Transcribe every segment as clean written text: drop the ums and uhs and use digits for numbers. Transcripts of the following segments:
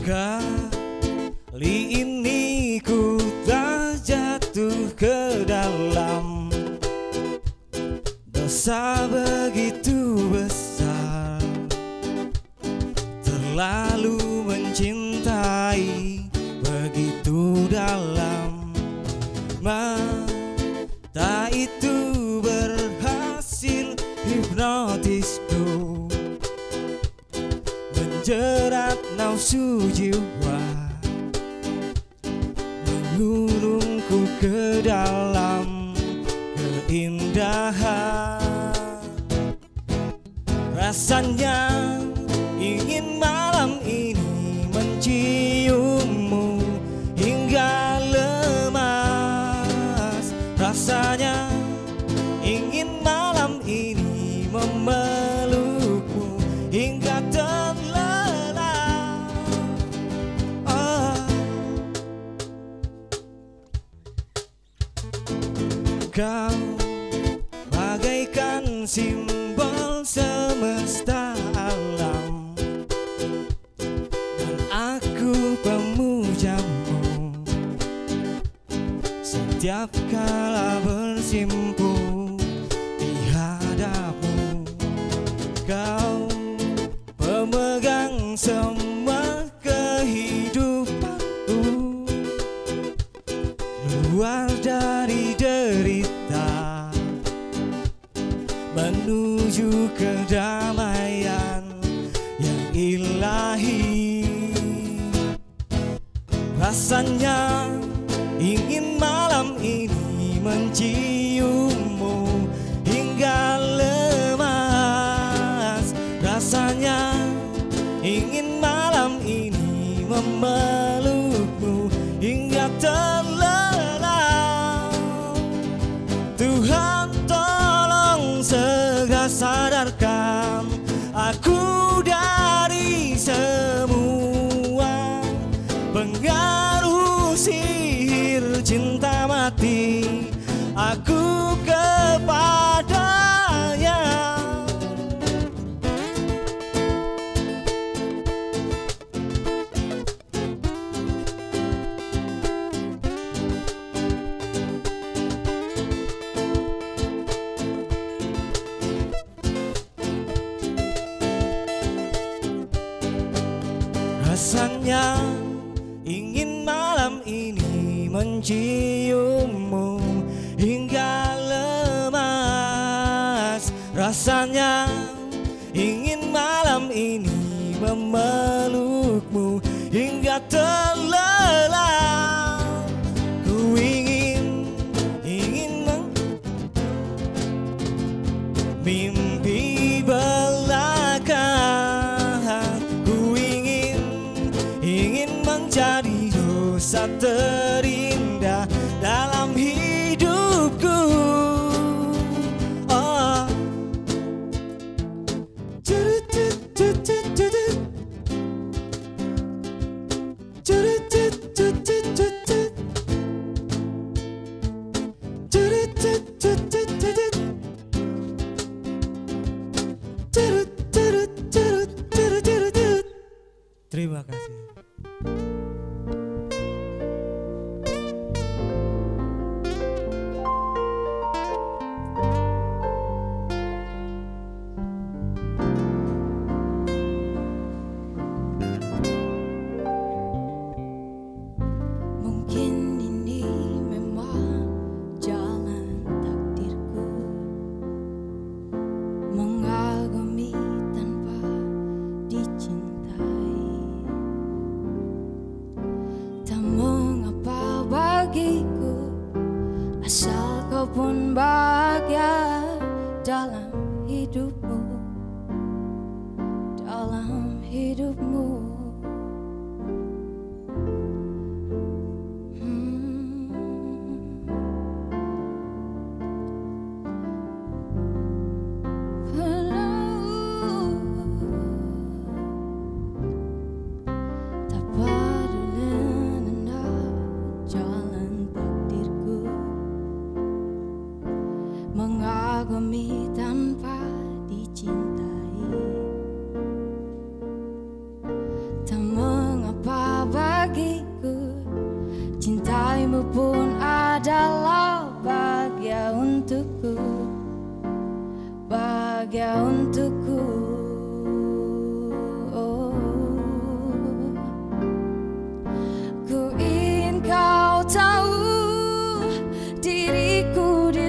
Kali ini ku tak jatuh ke dalam dosa begitu besar, terlalu mencintai begitu dalam. Mata itu berhasil hipnotisku, menjerat nafsu jiwa, mengurungku ke dalam keindahan. Rasanya ingin malam ini menciummu hingga lemas. Rasanya ingin malam ini memelukmu hingga terlelap. Kau bagaikan simbol semesta alam, dan aku pemujamu setiap kala bersimpu di hadapmu. Kau pemegang semua kehidupanku, luar dari derita, menuju kedamaian yang ilahi. Rasanya ingin malam ini menciummu hingga lemas. Rasanya ingin malam ini memelukmu hingga terlelap. Tuhan tolong segera sadarkan aku dari semua pengaruh sihir cinta mati aku kepadanya. Rasanya ingin malam ini menciummu hingga lemas. Rasanya ingin malam ini memelukmu hingga terlelap. Ku ingin mimpi belaka. Ku ingin menjadi dosa terindah dalam hidupku. Oh. Terima kasih. Mungkin ini memang jalan takdirku, mengagumi tanpa dicintai. Tak mengapa bagiku, asal kau pun bahagia dalam hidupmu, dalam hidupmu.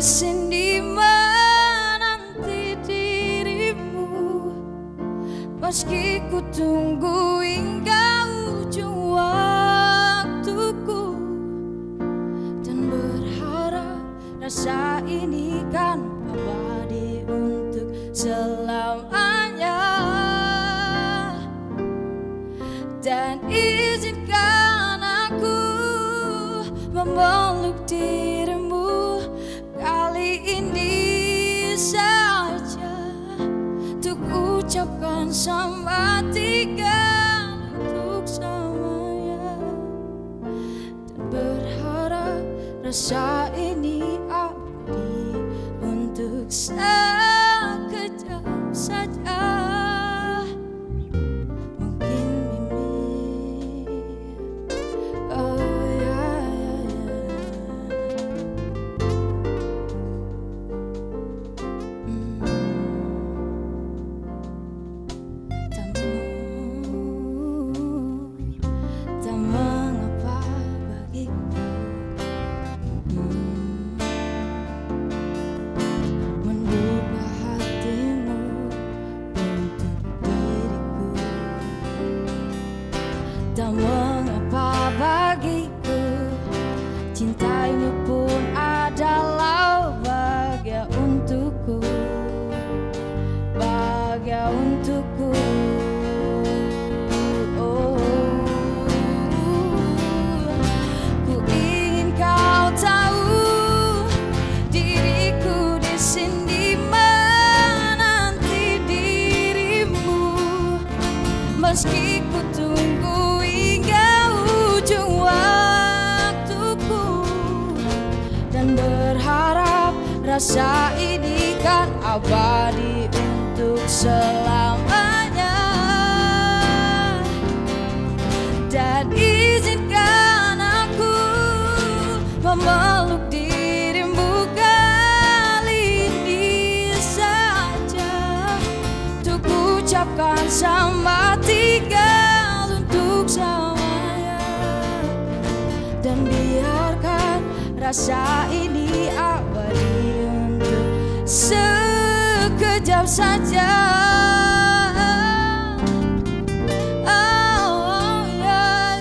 sini menanti dirimu, meski ku tunggu hingga ujung waktuku, dan berharap rasa ini kan abadi untuk selamanya. Dan izinkan aku memeluk dirimu kali ini saja, untuk ucapkan sama tiga untuk selamanya, dan berharap rasa ini abadi untuk sekejap saja. Tak mengapa bagiku, cintaimu pun adalah bahagia untukku, bahagia untukku. Oh, ku ingin kau tahu, diriku di sini menanti dirimu, meski ku tunggu rasa ini kan abadi untuk selamanya. Dan izinkan aku memeluk dirimu kali ini saja, untuk ucapkan sama tiga untuk selamanya. Dan biarkan rasa ini abadi sekejap saja. Oh, yeah.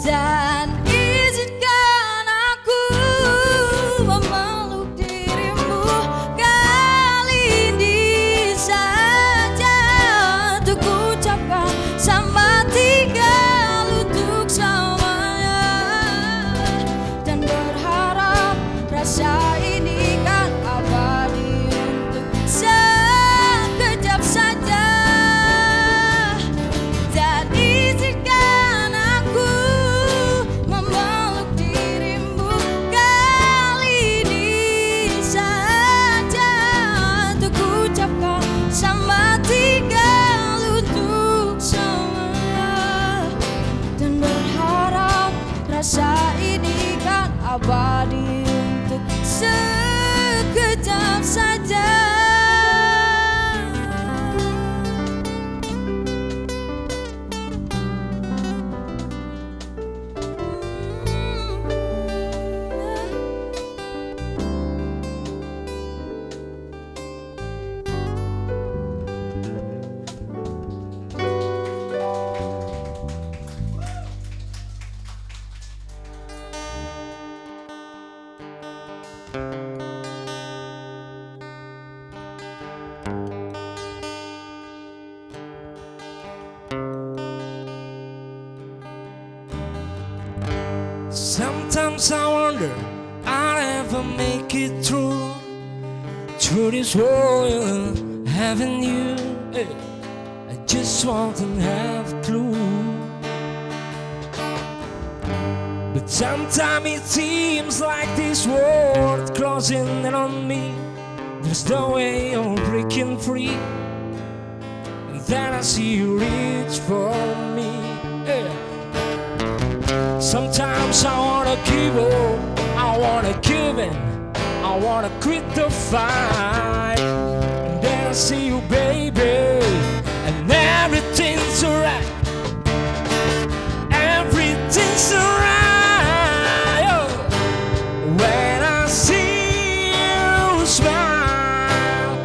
Dan izinkan aku memeluk dirimu kali ini saja, untuk ucapkan sama tiga untuk selamanya, dan berharap rasa ini kan abadi untuk sekejap saja. Dan izinkan aku rasa ini kan abadi untuk sekejap saja. Sometimes I wonder I'll ever make it through this world, having you. I just want to have a clue. But sometimes it seems like this world closing in on me. There's no way of breaking free. then I see you reach for me. Yeah. Sometimes I wanna give up, I wanna give in, I wanna quit the fight. And then I see you, baby, and everything's alright. Everything's alright. Oh. When I see you smile,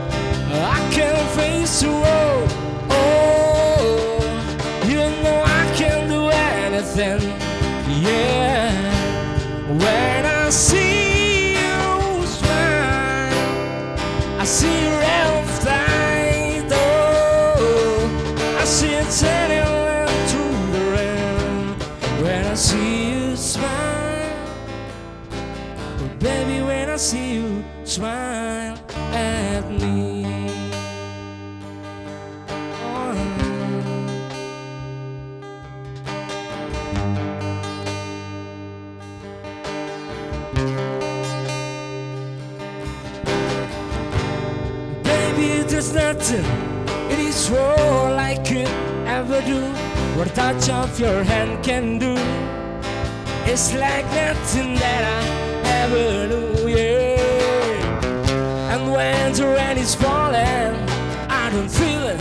I can face the world. Oh, you know I can do anything. Yeah. When I see you smile, I see your health light. Oh, I see it turning through the rain. When I see you smile, oh baby, when I see you smile at me. Oh. Baby, there's nothing in this world I could ever do. What a touch of your hand can do. It's like nothing that I ever knew, yeah. And when the rain is falling, I don't feel it,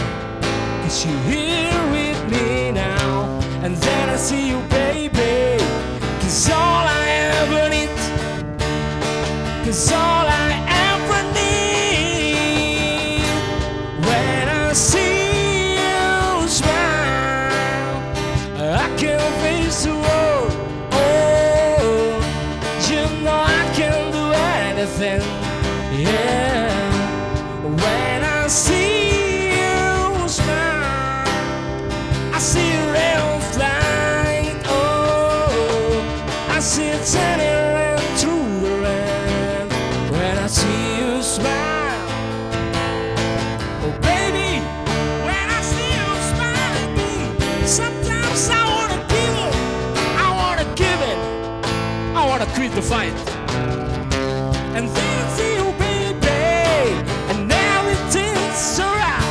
'cause you're here with me now. And then I see you, baby, 'cause all I ever need, 'cause all I ever need. When I see you smile, I can face the world. Oh, you know I can do anything. Yeah. When I see you smile, I see a ray of light. Oh, I see it turning through the rain. When I see you smile, oh baby, when I see you smile at me, sometimes I wanna give up, I wanna give it, I wanna quit the fight. And then I see you, baby, and everything's alright.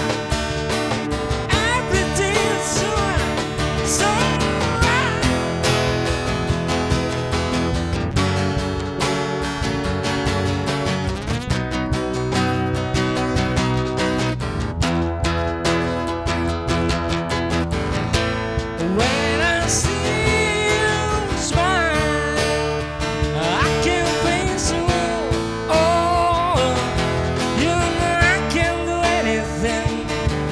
Everything's alright, so alright. When I see you smile, I can face the world. Oh, you know I can do anything.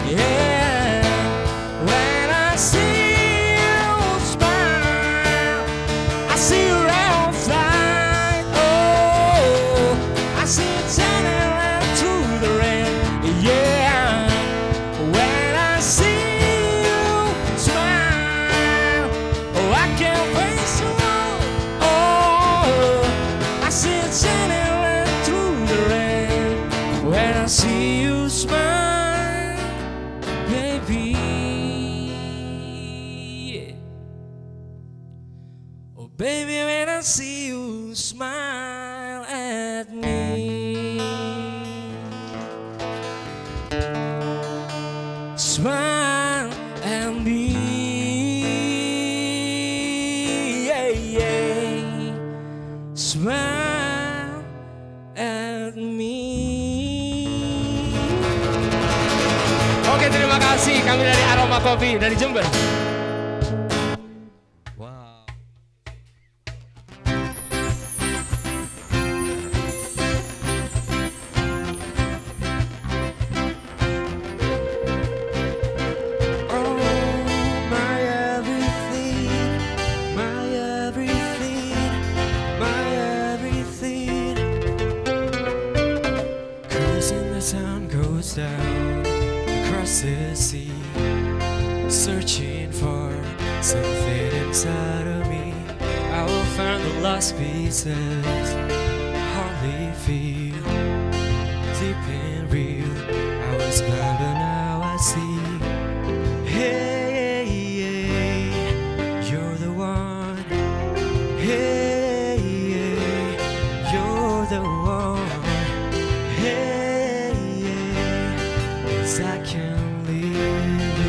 Yeah. When I see you smile, I see your health light. Oh, I see it turning through the rain. Yeah. When I see you smile, oh, I can face the world. Oh, I see it shining through the rain. When I see you smile, baby. Yeah. Oh, baby, when I see you smile at me. Smile at me. Yeah, yeah. Smile at me. Oke, terima kasih. Kami dari Aroma Coffee dari Jember. Wow. Oh, my everything, my everything, my everything. Cruising the sun goes down across the sea, searching for something inside of me. I will find the lost pieces, hardly feel deep and real. I was blind, but now I see. Hey, hey, you're the one. Hey, hey, you're the one. Hey, hey, 'cause I can't live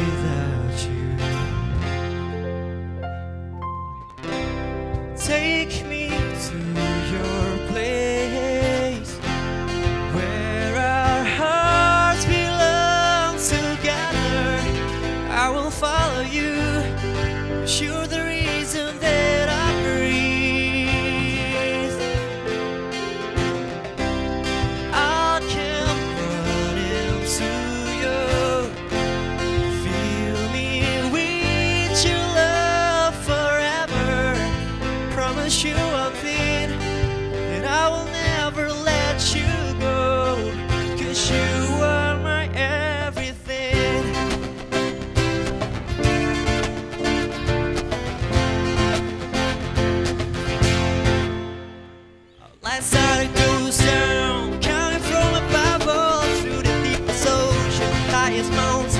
Light side goes down, coming from above, all through the deepest ocean, highest mountains,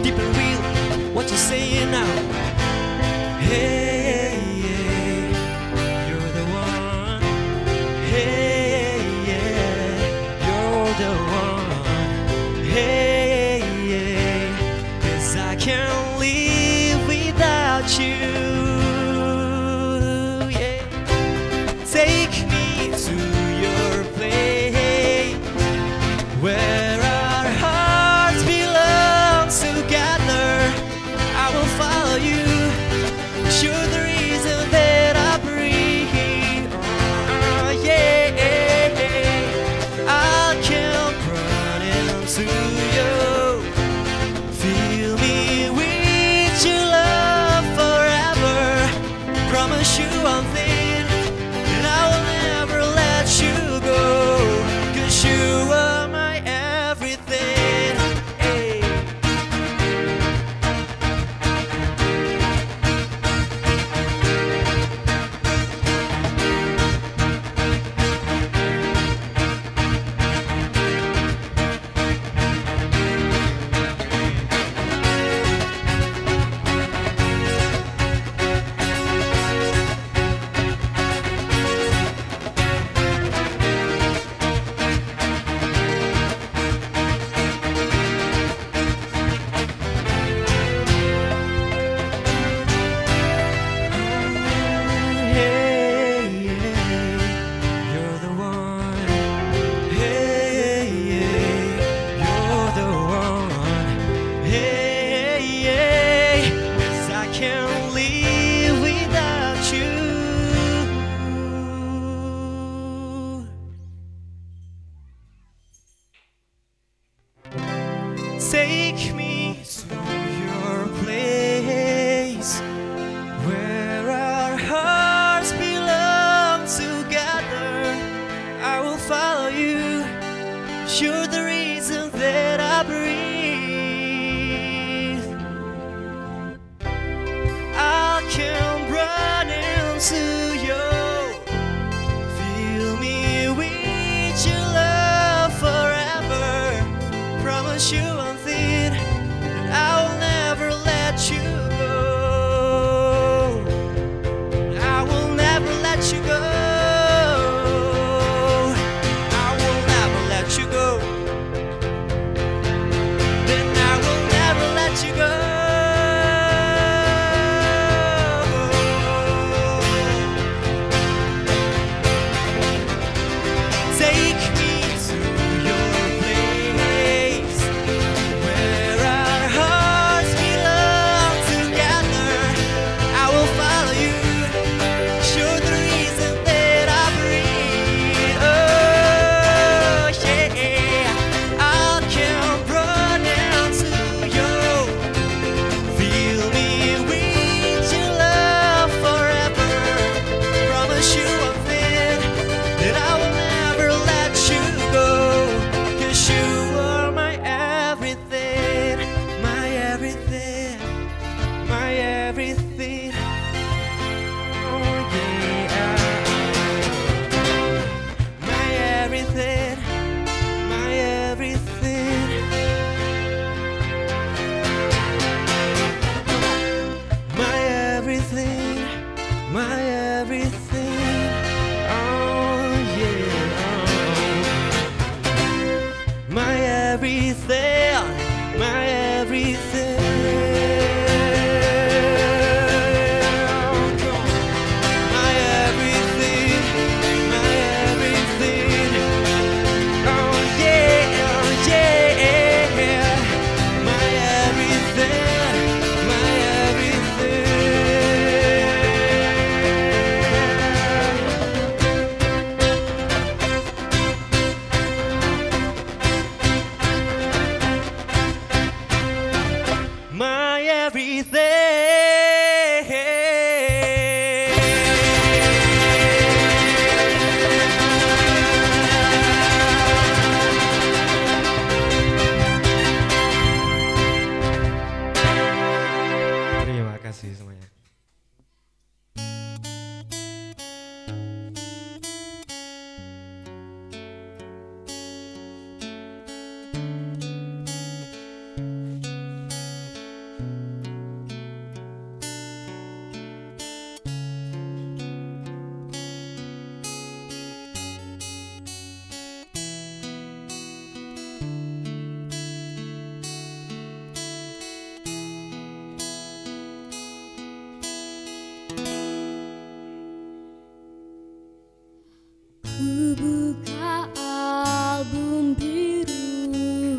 deep and real. What you saying now? Hey, yeah, you're the one. Hey, yeah, you're the one. Hey, yeah, 'cause I can't live without you. Yeah, take me to your place where our hearts belong together. I will follow you. You're the reason that I breathe. Yeah, I'll come running to you. Fill me with your love forever. Promise you one thing, and I will never let you go. 'Cause you are my everything. Hey. Hey, yeah, you're the one. Hey, yeah, you're the one. Hey, yeah, 'cause I can't live without you. Take me to your place where our hearts belong together. I will follow you. You're the reason that I breathe. I'll come running to you. Fill me with your love forever. Promise you one thing, that I will never let you go. I will never let you go. I will never let you go. Then I will never let you go. Take me to your place where our hearts belong together. I will follow you. You're the reason that I breathe. Oh, yeah, I'll come running to you. Fill me with your love forever. Promise you one thing, that I will never let you go. 'Cause you are my everything, my everything, my everything. Oh yeah, my everything, my everything, my everything, my everything. Oh yeah, my everything, my everything. My everything, my everything. Oh yeah, yeah. My everything, my everything. buka album biru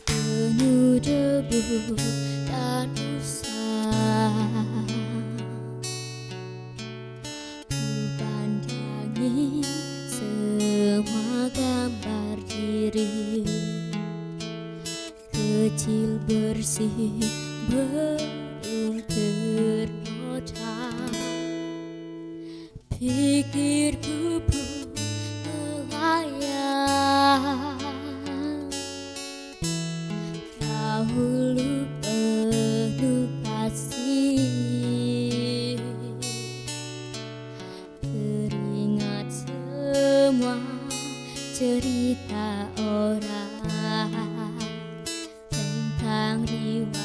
penuh debu dan usang. Ku pandangi semua gambar diri kecil bersih belum ternoda. Pikirku pun melayang dahulu penuh kasih. Teringat semua cerita orang tentang riwayatku.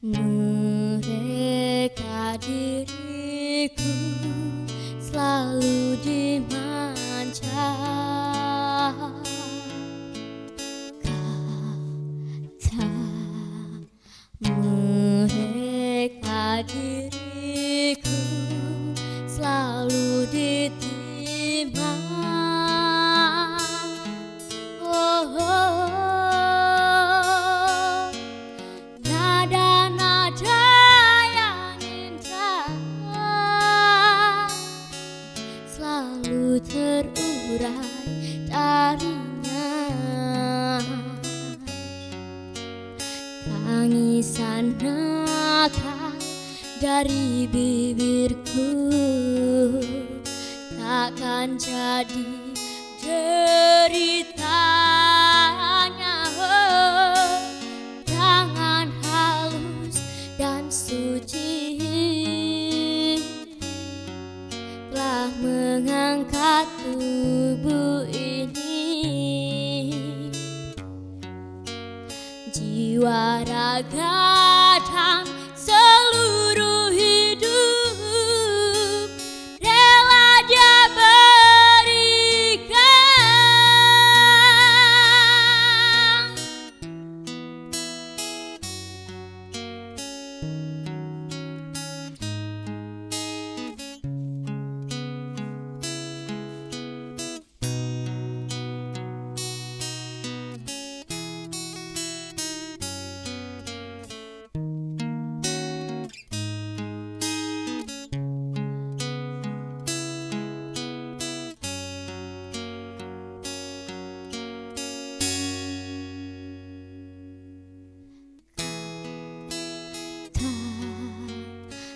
Mereka diriku selalu dimanja. Kata mereka diriku selalu diterima. Oh, oh, oh. Nada-nada yang indah selalu terurai darinya. Tangisan nakal dari bibirku takkan jadi deritanya. Oh, tangan halus dan suci telah mengangkat tubuh ini. Jiwa, raga, dan seluruh hidup rela Dia berikan.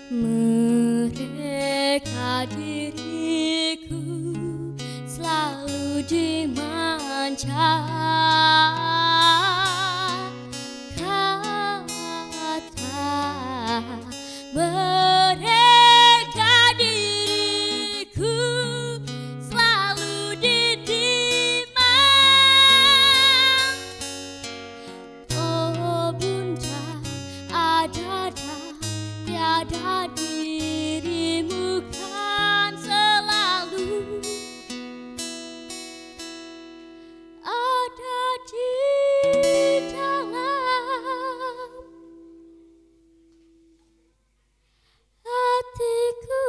Mereka diriku selalu dimanja. Kata mereka diriku selalu ditimbang. Oh Bunda, ada tiada dirimu kan selalu ada di dalam hatiku.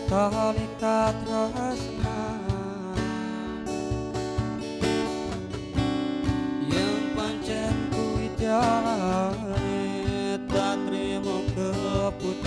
Talita tresna yang pancen kuwi jalane tak trimo keputusan.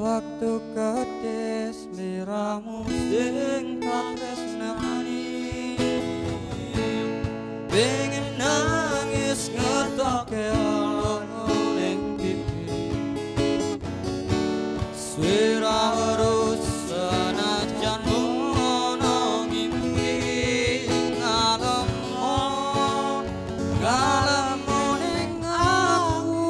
Waktu kedis liramu sing tak tresnani, pengen nangis ngetoke ning pipi, swira harus senajan ono ngimpi ngalemo ngalemo ning aku.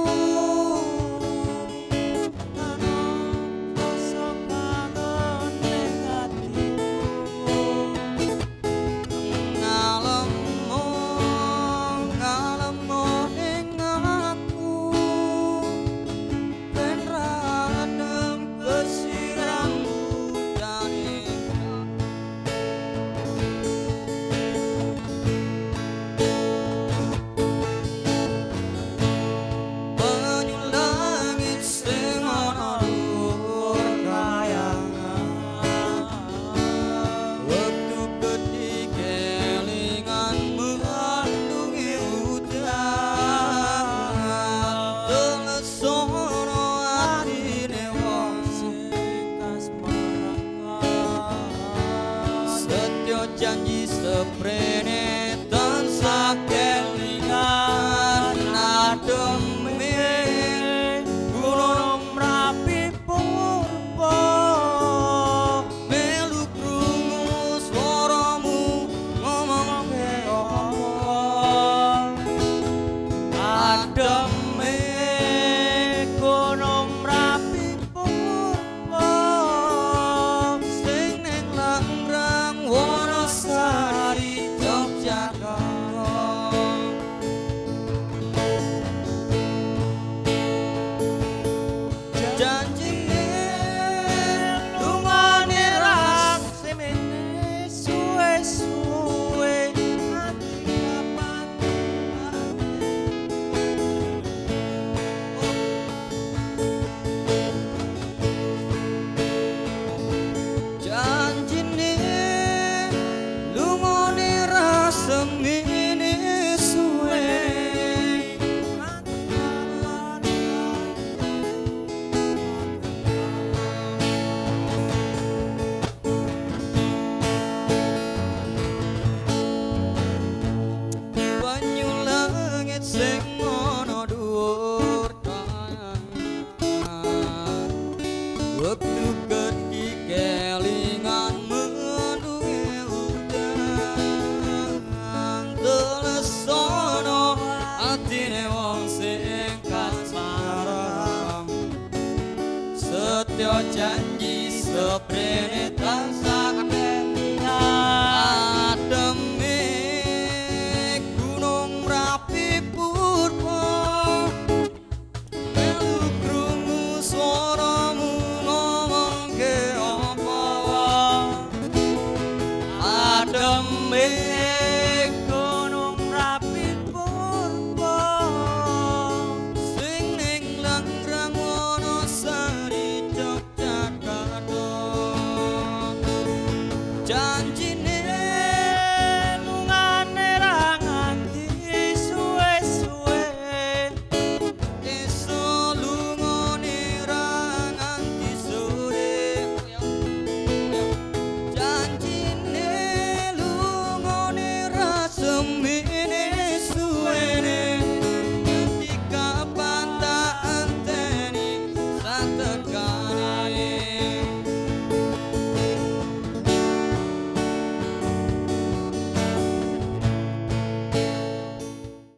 Janji seprene tansah kelingan ademe gunung Merapi purba melu krungu swaramu ngomong ademe gunung Merapi purba sing ning langrang Wonosari Yogyakarta. Janjine lungane ras semene suwe-suwe ati kapan janjine lungane ras semene suwe banyu langit sing ana dhuwur wektu gedhi kelingan mendunge udan telesono atine wong sing kasmaran setya janji seprene tansah ademe gunung Merapi purba melu krungu swaramu ngomongke janji